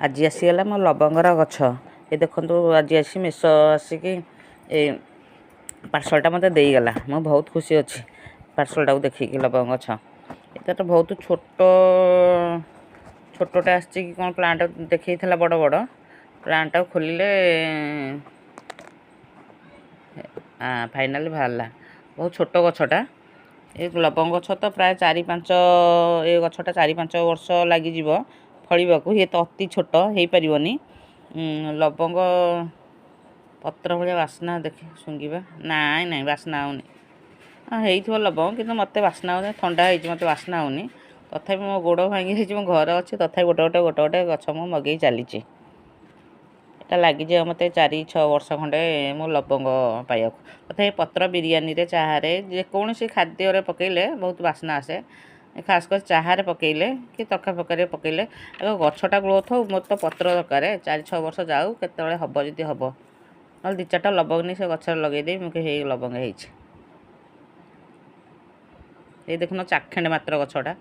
ଆଜି ଆସିଗଲା ମୋ ଲବଙ୍ଗର ଗଛ। ଏ ଦେଖନ୍ତୁ ଆଜି ଆସି ମେଷ ଆସିକି ଏ ପାର୍ସଲଟା ମୋତେ ଦେଇଗଲା। ମୁଁ ବହୁତ ଖୁସି ଅଛି ପାର୍ସଲଟାକୁ ଦେଖିକି। ଲବଙ୍ଗ ଗଛ ଏଟା ତ ବହୁତ ଛୋଟଟା ଆସିଛି କି କ'ଣ, ପ୍ଲାଣ୍ଟ ଦେଖେଇଥିଲା ବଡ଼ ବଡ଼। ପ୍ଲାଣ୍ଟଟାକୁ ଖୋଲିଲେ ଫାଇନାଲି ବାହାରିଲା। ବହୁତ ଛୋଟ ଗଛଟା। ଏ ଲବଙ୍ଗ ଗଛ ତ ପ୍ରାୟ ଏ ଗଛଟା 4-5 ବର୍ଷ ଲାଗିଯିବ ଫଳିବାକୁ। ଇଏ ତ ଅତି ଛୋଟ ହେଇପାରିବନି। ଲବଙ୍ଗ ପତ୍ର ଭଳିଆ ବାସ୍ନା ଦେଖି ଶୁଙ୍ଘିବା। ନାଇଁ ବାସ୍ନା ହେଉନି। ହେଇଥିବ ଲବଙ୍ଗ, କିନ୍ତୁ ମୋତେ ବାସ୍ନା ହେଉନି। ଥଣ୍ଡା ହେଇଛି, ମୋତେ ବାସ୍ନା ହେଉନି। ତଥାପି ମୋ ଗୋଡ଼ ଭାଙ୍ଗି ଯାଇଛି, ମୋ ଘର ଅଛି, ତଥାପି ଗୋଟେ ଗଛ ମୁଁ ମଗେଇ ଚାଲିଛି। ଏଟା ଲାଗିଯିବ ମୋତେ 4-6 ବର୍ଷ ଖଣ୍ଡେ ମୁଁ ଲବଙ୍ଗ ପାଇବାକୁ। ତଥାପି ପତ୍ର ବିରିୟାନୀରେ, ଚାହାରେ, ଯେକୌଣସି ଖାଦ୍ୟରେ ପକେଇଲେ ବହୁତ ବାସ୍ନା ଆସେ। ଖାସ୍ କରି ଚାହାରେ ପକେଇଲେ କି ତରକାରୀ ଫରକାରୀରେ ପକେଇଲେ। ଆଗ ଗଛଟା ଗ୍ରୋଥ୍ ହଉ। ମୋର ତ ପତ୍ର ଦରକାର। 4-6 ବର୍ଷ ଯାଉ, କେତେବେଳେ ହେବ ଯଦି ହେବ। ନହେଲେ 2-4ଟା ଲବଙ୍ଗ ନେଇ ସେ ଗଛରେ ଲଗେଇଦେବି। ମୁଁ ହେଇ ଲବଙ୍ଗ ହେଇଛି। ଏଇ ଦେଖୁନ ଚାଖେଣ୍ଡେ ମାତ୍ର ଗଛଟା।